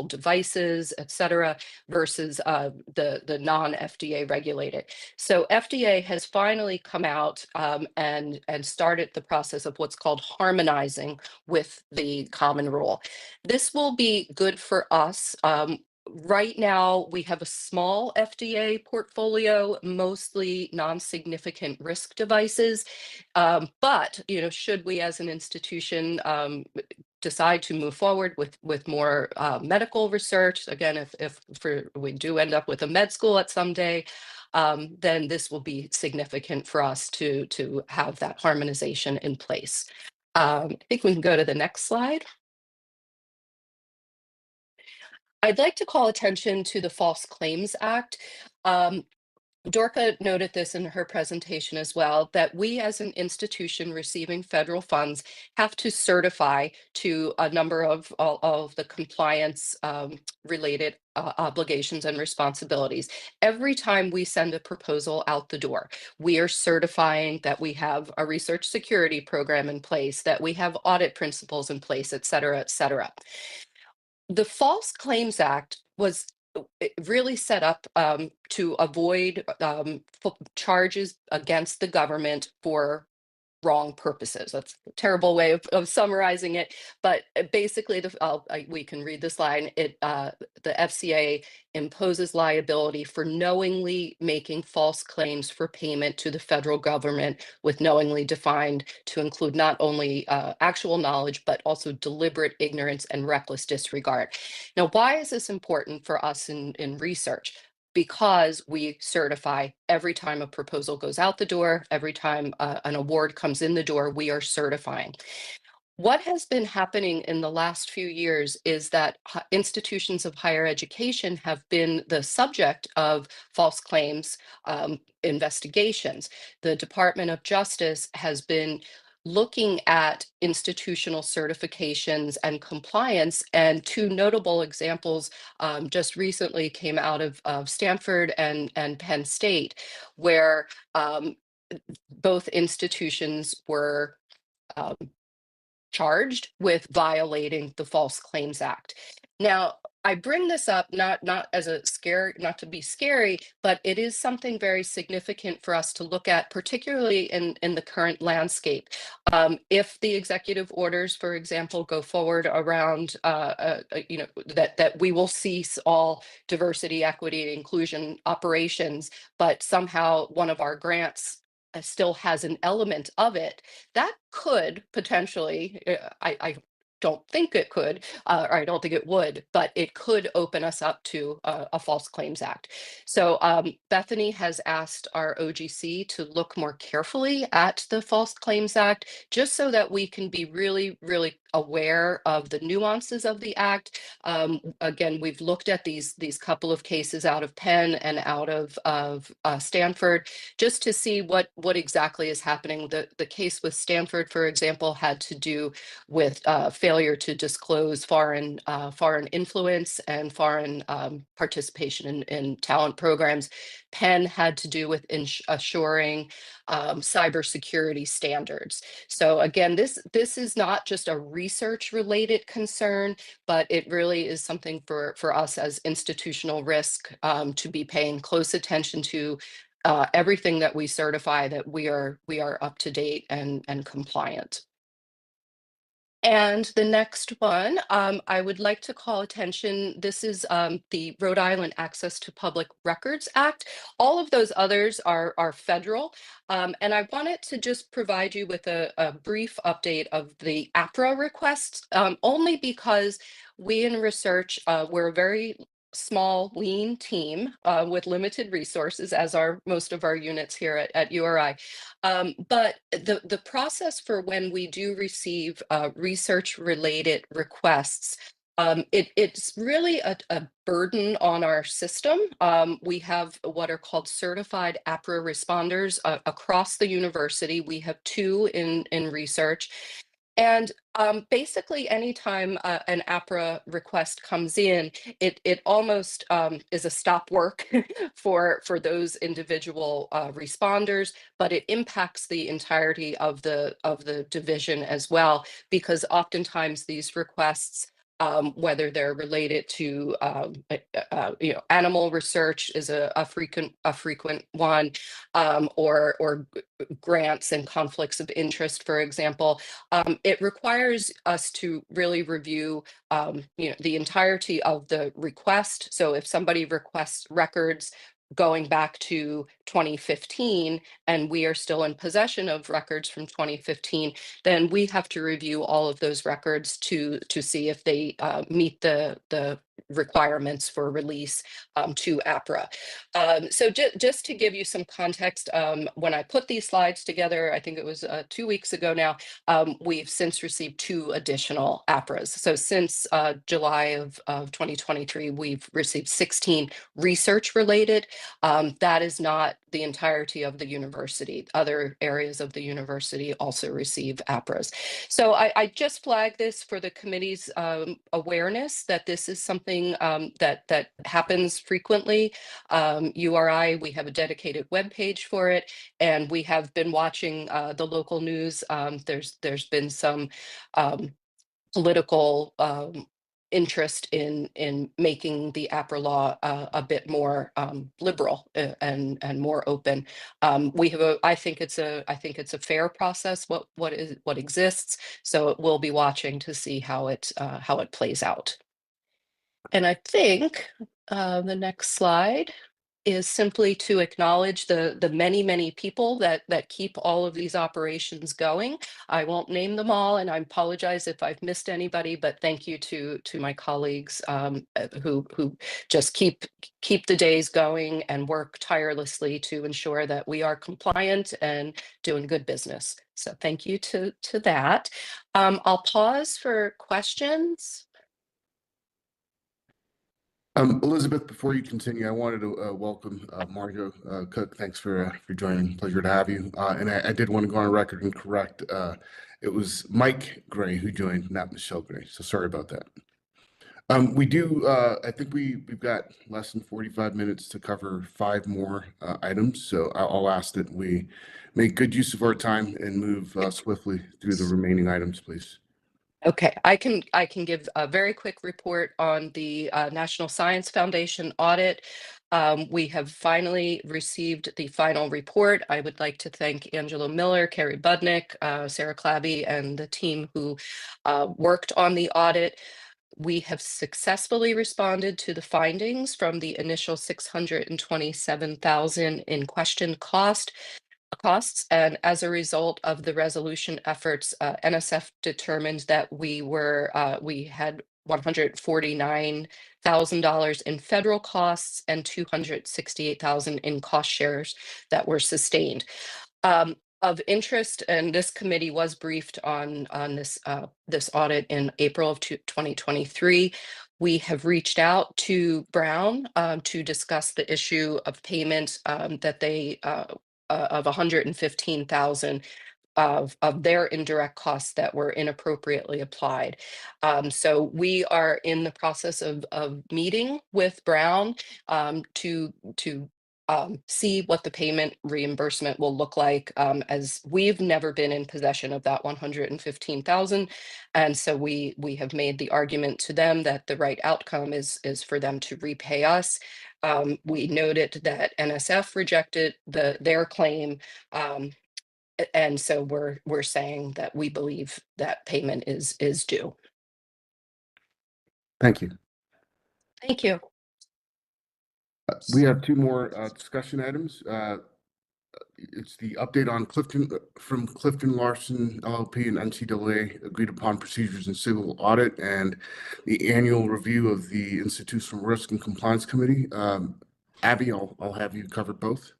devices, et cetera, versus the non-FDA regulated. So FDA has finally come out and started the process of what's called harmonizing with the Common Rule. This will be good for us. Right now, we have a small FDA portfolio, mostly non-significant risk devices. But should we as an institution decide to move forward with more medical research, again, if we do end up with a med school at some day, then this will be significant for us to have that harmonization in place. I think we can go to the next slide. I'd like to call attention to the False Claims Act. Dorka noted this in her presentation as well, that we as an institution receiving federal funds have to certify to a number of all of the compliance related obligations and responsibilities. Every time we send a proposal out the door, we are certifying that we have a research security program in place, that we have audit principles in place, et cetera, et cetera. The False Claims Act was really set up to avoid charges against the government for wrong purposes. That's a terrible way of summarizing it, but basically, we can read this line. The FCA imposes liability for knowingly making false claims for payment to the federal government, with knowingly defined to include not only actual knowledge, but also deliberate ignorance and reckless disregard. Now, why is this important for us in research? Because we certify every time a proposal goes out the door, every time an award comes in the door, we are certifying. What has been happening in the last few years is that institutions of higher education have been the subject of false claims investigations. The Department of Justice has been looking at institutional certifications and compliance, and two notable examples just recently came out of Stanford and Penn State, where both institutions were charged with violating the False Claims Act. Now, I bring this up not as a scare, not to be scary, but it is something very significant for us to look at, particularly in the current landscape. If the executive orders, for example, go forward around, that we will cease all diversity, equity, and inclusion operations, but somehow one of our grants still has an element of it, that could potentially, I don't think it could, or I don't think it would, but it could open us up to a False Claims Act. So Bethany has asked our OGC to look more carefully at the False Claims Act, just so that we can be really, really aware of the nuances of the act. Again, we've looked at these couple of cases out of Penn and out of Stanford, just to see what exactly is happening. The case with Stanford, for example, had to do with failure to disclose foreign influence and foreign participation in talent programs. Penn had to do with assuring cybersecurity standards. So again, this is not just a research related concern, but it really is something for us as institutional risk to be paying close attention to. Everything that we certify, that we are up to date and compliant. And the next one, I would like to call attention. This is the Rhode Island Access to Public Records Act. All of those others are federal. And I wanted to just provide you with a brief update of the APRA requests, only because we in research, we're a very small, lean team with limited resources, as are most of our units here at URI. But the process for when we do receive research related requests, it's really a burden on our system. We have what are called certified APRA responders across the university. We have 2 in research. And basically, anytime an APRA request comes in, it almost is a stop work for those individual responders, but it impacts the entirety of the division as well, because oftentimes these requests, whether they're related to animal research is a frequent one, or grants and conflicts of interest, for example. It requires us to really review the entirety of the request. So if somebody requests records going back to 2015 and we are still in possession of records from 2015, then we have to review all of those records to see if they meet the requirements for release to APRA. So just to give you some context, when I put these slides together, I think it was 2 weeks ago now, we've since received 2 additional APRAs. So since July of 2023, we've received 16 research related. That is not the entirety of the university. Other areas of the university also receive APRAs. So I just flagged this for the committee's awareness that this is something that happens frequently. URI, we have a dedicated webpage for it, and we have been watching the local news. There's been some political interest in making the APRA law a bit more liberal and more open. We have I think it's a fair process what exists. So we'll be watching to see how it plays out. And I think the next slide is simply to acknowledge the many people that keep all of these operations going. I won't name them all, and I apologize if I've missed anybody, but thank you to my colleagues who just keep the days going and work tirelessly to ensure that we are compliant and doing good business. So thank you to that. I'll pause for questions. Elizabeth, before you continue, I wanted to welcome Margot Cook. Thanks for joining. Pleasure to have you. And I did want to go on record and correct. It was Mike Gray who joined, not Michelle Gray. So sorry about that. We do. I think we've got less than 45 minutes to cover 5 more items. So I'll ask that we make good use of our time and move swiftly through the remaining items, please. Okay, I can give a very quick report on the National Science Foundation audit. We have finally received the final report. I would like to thank Angela Miller, Carrie Budnick, Sarah Clabby, and the team who worked on the audit. We have successfully responded to the findings from the initial $627,000 in question costs, and as a result of the resolution efforts, NSF determined that we had $149,000 in federal costs and $268,000 in cost shares that were sustained. Of interest, and this committee was briefed on this audit in April of 2023. We have reached out to Brown to discuss the issue of payment that they of $115,000 of their indirect costs that were inappropriately applied. So we are in the process of meeting with Brown to see what the payment reimbursement will look like, as we've never been in possession of that $115,000. And so we have made the argument to them that the right outcome is for them to repay us. We noted that NSF rejected their claim And so we're saying that we believe that payment is due. Thank you. Thank you. We have two more discussion items. It's the update on from Clifton Larson LLP and NCAA agreed upon procedures and civil audit, and the annual review of the Institutional Risk and Compliance Committee. Abby, I'll have you cover both.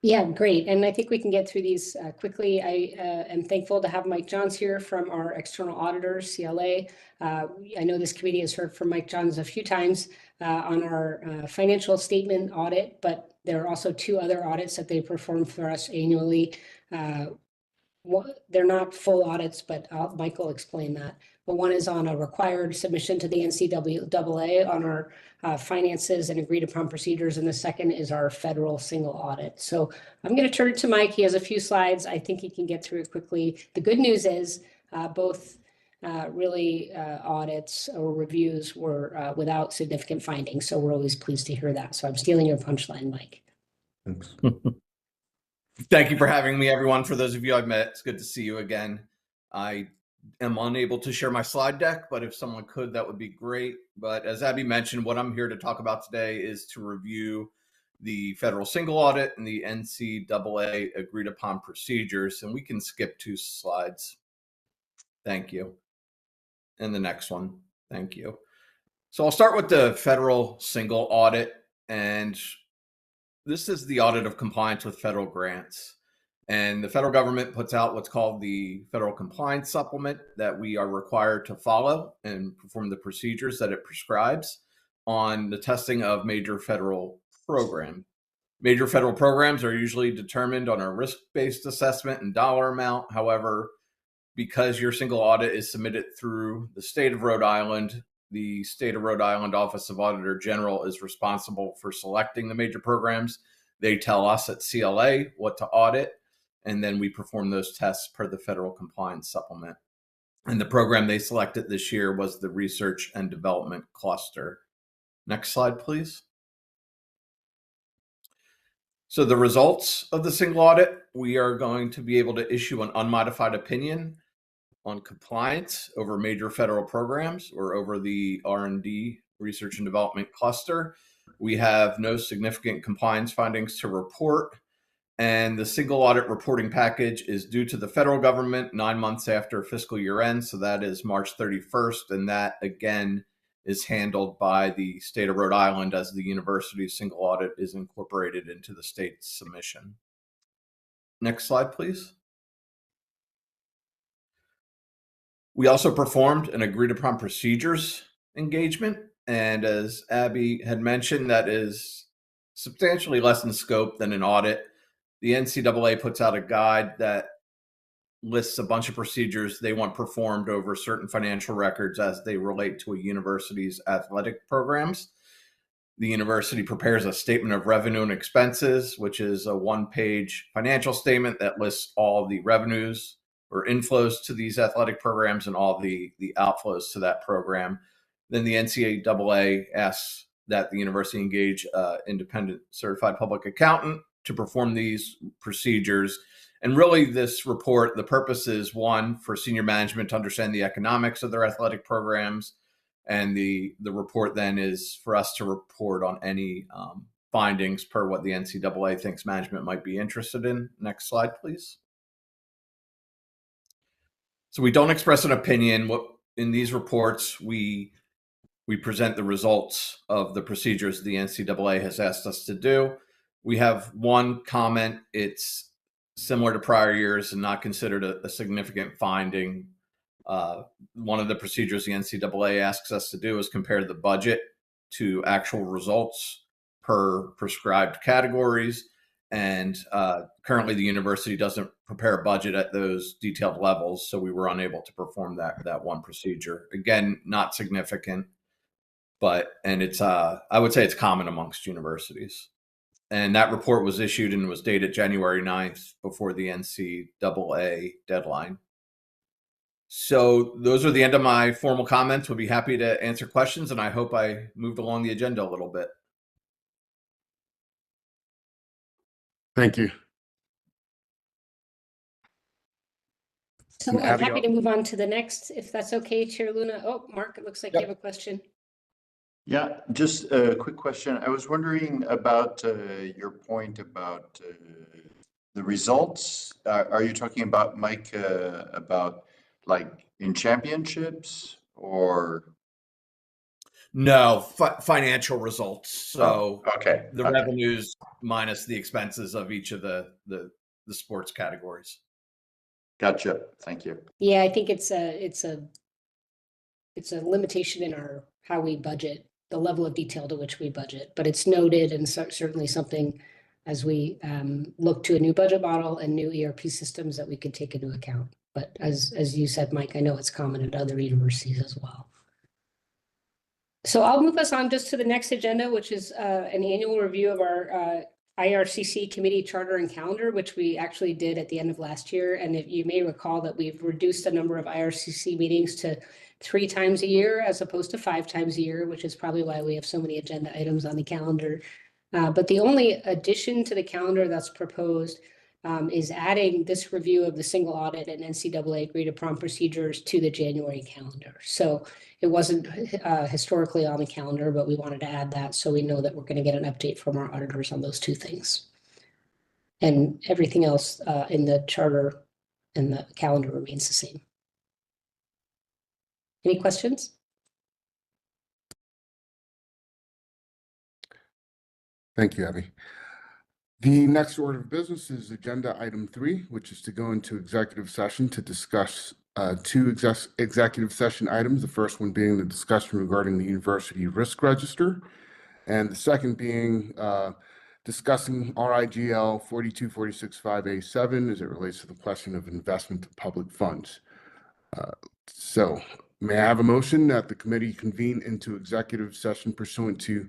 Yeah, great. And I think we can get through these quickly. I am thankful to have Mike Johns here from our external auditors, CLA. I know this committee has heard from Mike Johns a few times on our financial statement audit, but there are also two other audits that they perform for us annually. They're not full audits, but Mike will explain that. But one is on a required submission to the NCAA on our finances and agreed upon procedures, and the second is our federal single audit. So I'm going to turn it to Mike. He has a few slides. I think he can get through it quickly. The good news is both audits or reviews were without significant findings. So we're always pleased to hear that. So I'm stealing your punchline, Mike. Thanks. Thank you for having me, everyone. For those of you I've met, it's good to see you again. I am unable to share my slide deck, but if someone could, that would be great. But as Abby mentioned, what I'm here to talk about today is to review the federal single audit and the NCAA agreed upon procedures. And we can skip 2 slides. Thank you. And the next one. Thank you. So I'll start with the federal single audit. And this is the audit of compliance with federal grants. And the federal government puts out what's called the Federal Compliance Supplement that we are required to follow and perform the procedures that it prescribes on the testing of major federal programs. Major federal programs are usually determined on a risk-based assessment and dollar amount. However, because your single audit is submitted through the state of Rhode Island, the state of Rhode Island Office of Auditor General is responsible for selecting the major programs. They tell us at CLA what to audit, and then we perform those tests per the Federal Compliance Supplement. And the program they selected this year was the Research and Development Cluster. Next slide, please. So the results of the single audit, we are going to be able to issue an unmodified opinion on compliance over major federal programs or over the R&D, Research and Development Cluster. We have no significant compliance findings to report, and the single audit reporting package is due to the federal government 9 months after fiscal year end, so that is March 31st, and that again is handled by the state of Rhode Island as the university's single audit is incorporated into the state's submission. Next slide, please. We also performed an agreed upon procedures engagement. And as Abby had mentioned, that is substantially less in scope than an audit. The NCAA puts out a guide that lists a bunch of procedures they want performed over certain financial records as they relate to a university's athletic programs. The university prepares a statement of revenue and expenses, which is a 1-page financial statement that lists all the revenues or inflows to these athletic programs and all the outflows to that program. Then the NCAA asks that the university engage independent certified public accountant to perform these procedures. And really this report, the purpose is 1, for senior management to understand the economics of their athletic programs. And the report then is for us to report on any findings per what the NCAA thinks management might be interested in. Next slide, please. So we don't express an opinion. In these reports, we present the results of the procedures the NCAA has asked us to do. We have one comment. It's similar to prior years and not considered a significant finding. One of the procedures the NCAA asks us to do is compare the budget to actual results per prescribed categories. And currently the university doesn't prepare a budget at those detailed levels, so we were unable to perform that one procedure. Again, not significant, and it's I would say it's common amongst universities. And that report was issued and was dated January 9th before the NCAA deadline. So those are the end of my formal comments. We'll be happy to answer questions, and I hope I moved along the agenda a little bit. Thank you. So I'm Abby, happy to move on to the next, if that's okay, Chair Luna. Oh, Mark, it looks like you Yep. have a question. Yeah, just a quick question. I was wondering about your point about the results. Are you talking about, Mike, about like in championships or? No, financial results. So Okay. the okay. revenues minus the expenses of each of the sports categories. Gotcha. Thank you. Yeah, I think it's a limitation in our, how we budget, the level of detail to which we budget, but it's noted and certainly something as we look to a new budget model and new ERP systems that we could take into account. But as you said, Mike, I know it's common at other universities as well. So I'll move us on just to the next agenda, which is an annual review of our IRCC committee charter and calendar, which we actually did at the end of last year. And if you may recall that we've reduced the number of IRCC meetings to 3 times a year as opposed to 5 times a year, which is probably why we have so many agenda items on the calendar. But the only addition to the calendar that's proposed is adding this review of the single audit and NCAA agreed upon procedures to the January calendar. So it wasn't historically on the calendar, but we wanted to add that so we know that we're going to get an update from our auditors on those 2 things. And everything else in the charter and the calendar remains the same. Any questions? Thank you, Abby. The next order of business is agenda item 3, which is to go into executive session to discuss 2 executive session items. The first one being the discussion regarding the university risk register, and the second being discussing RIGL 42465A7 as it relates to the question of investment of public funds. So may I have a motion that the committee convene into executive session pursuant to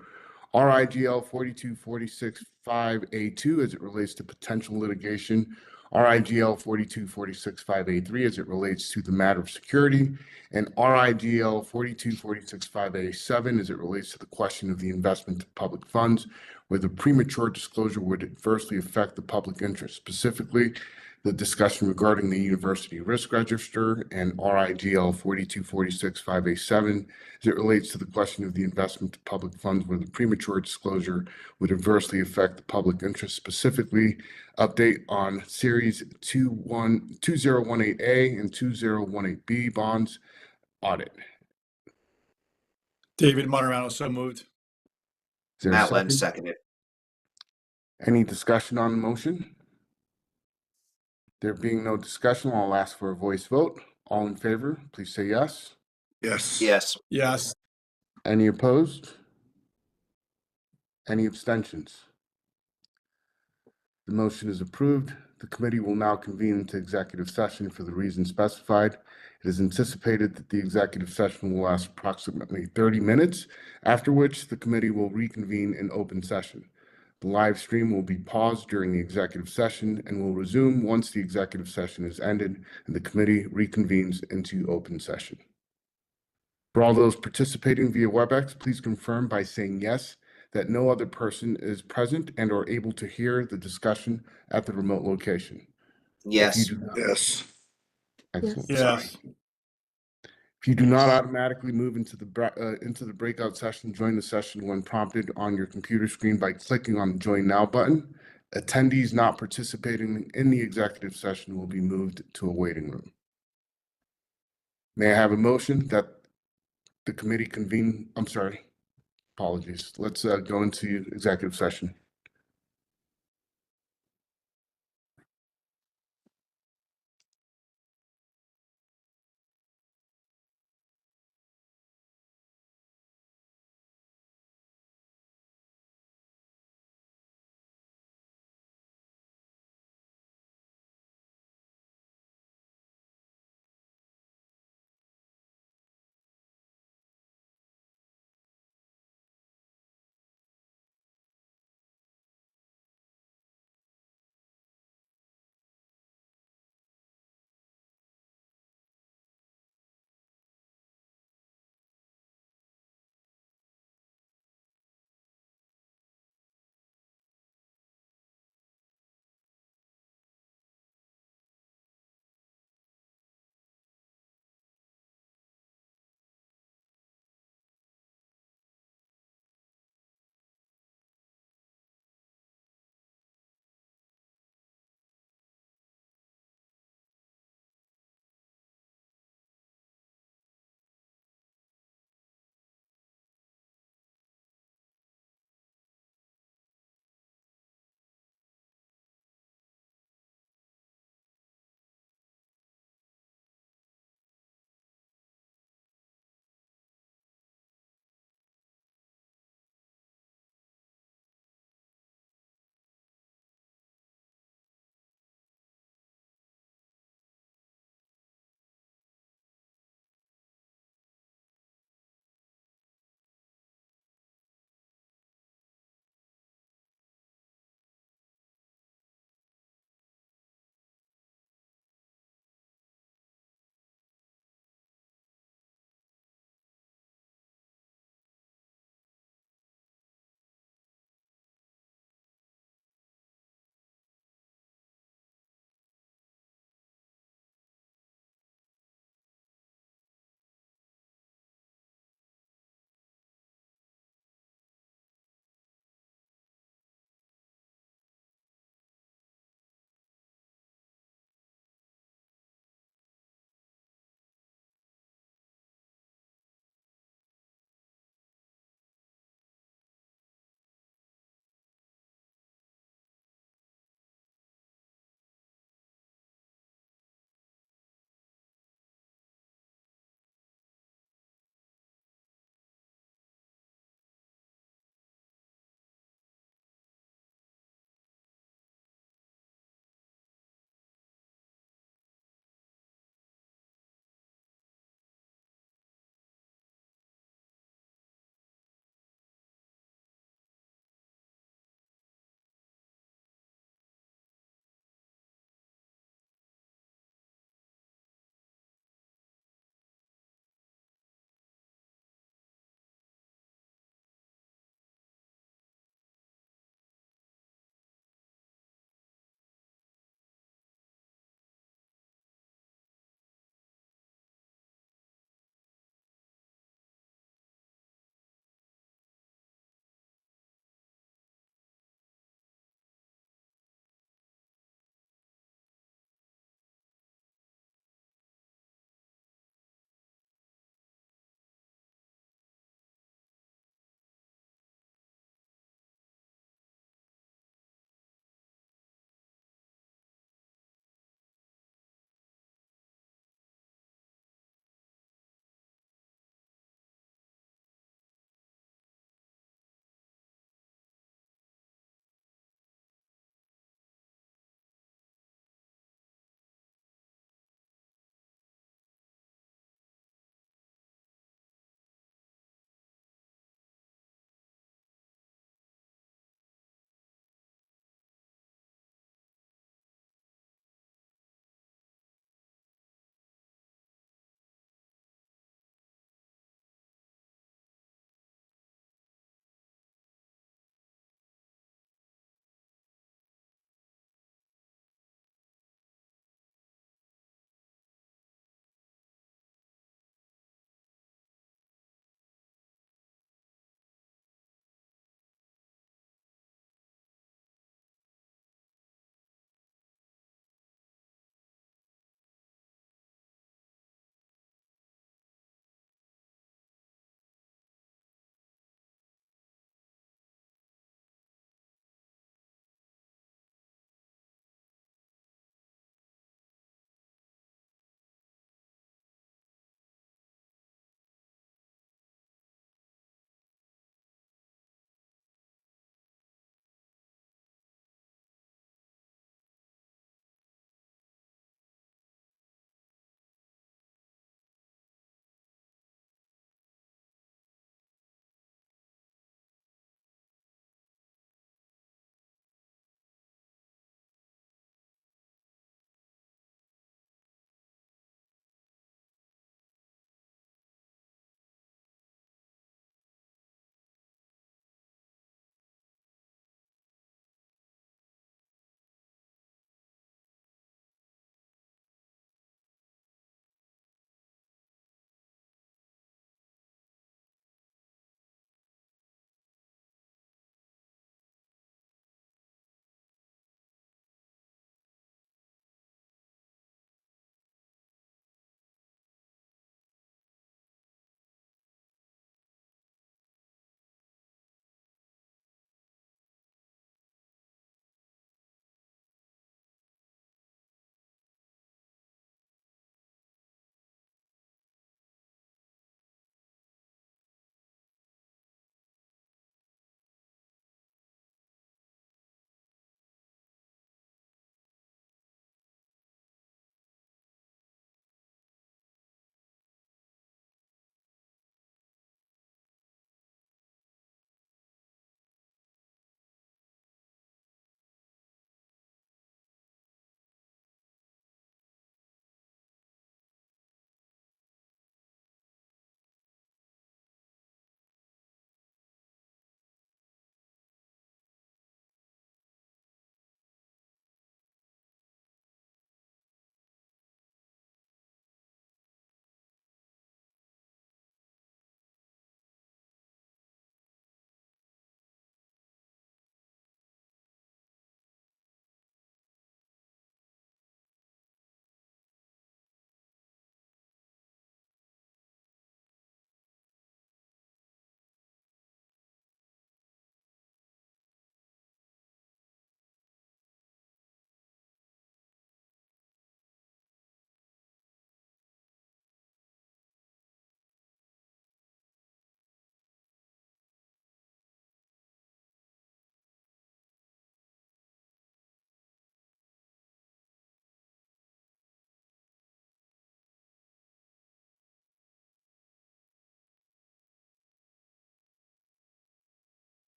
RIGL 42465A2 as it relates to potential litigation, RIGL 42465A3 as it relates to the matter of security, and RIGL 42465A7 as it relates to the question of the investment of public funds, where the premature disclosure would adversely affect the public interest, specifically the discussion regarding the university risk register and RIGL 42465A7 as it relates to the question of the investment of public funds where the premature disclosure would adversely affect the public interest, specifically update on series 2018A and 2018B bonds audit. David Monterano, so moved. Is there a Matt Lenz, second? seconded. Any discussion on the motion? There being no discussion, I'll ask for a voice vote. All in favor, please say yes. Yes. Yes. Yes. Any opposed? Any abstentions? The motion is approved. The committee will now convene into executive session for the reasons specified. It is anticipated that the executive session will last approximately 30 minutes, after which the committee will reconvene in open session. The live stream will be paused during the executive session and will resume once the executive session is ended and the committee reconvenes into open session. For all those participating via WebEx, please confirm by saying yes that no other person is present and are able to hear the discussion at the remote location. Yes. If you do not, Yes. excellent. Yes. If you do not automatically move into the breakout session, join the session when prompted on your computer screen by clicking on the Join Now button. Attendees not participating in the executive session will be moved to a waiting room. May I have a motion that the committee convene? I'm sorry, apologies. Let's go into executive session.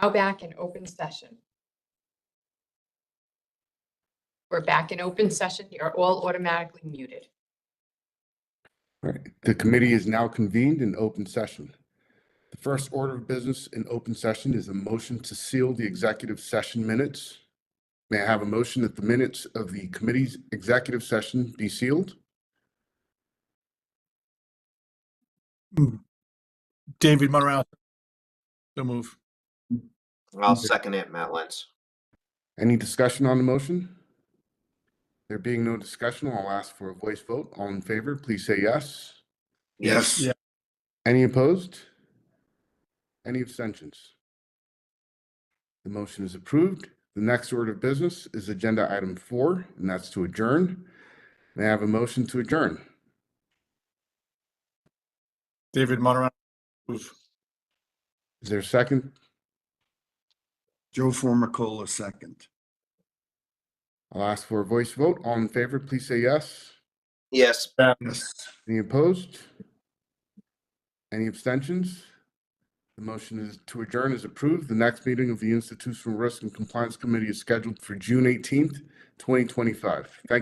Now back in open session. We're back in open session. You're all automatically muted. All right, the committee is now convened in open session. The first order of business in open session is a motion to seal the executive session minutes. May I have a motion that the minutes of the committee's executive session be sealed? David Morale. So move. I'll second it, Matt Lenz. Any discussion on the motion? There being no discussion, I'll ask for a voice vote. All in favor, please say yes. Yes. Yeah. Any opposed? Any abstentions? The motion is approved. The next order of business is agenda item 4, and that's to adjourn. May I have a motion to adjourn? David Morale. Move. Is there a second? Joe Formicola, second. I'll ask for a voice vote. All in favor, please say yes. Yes. Yes. Any opposed? Any abstentions? The motion is to adjourn is approved. The next meeting of the Institutional Risk and Compliance Committee is scheduled for June 18th, 2025. Thank you.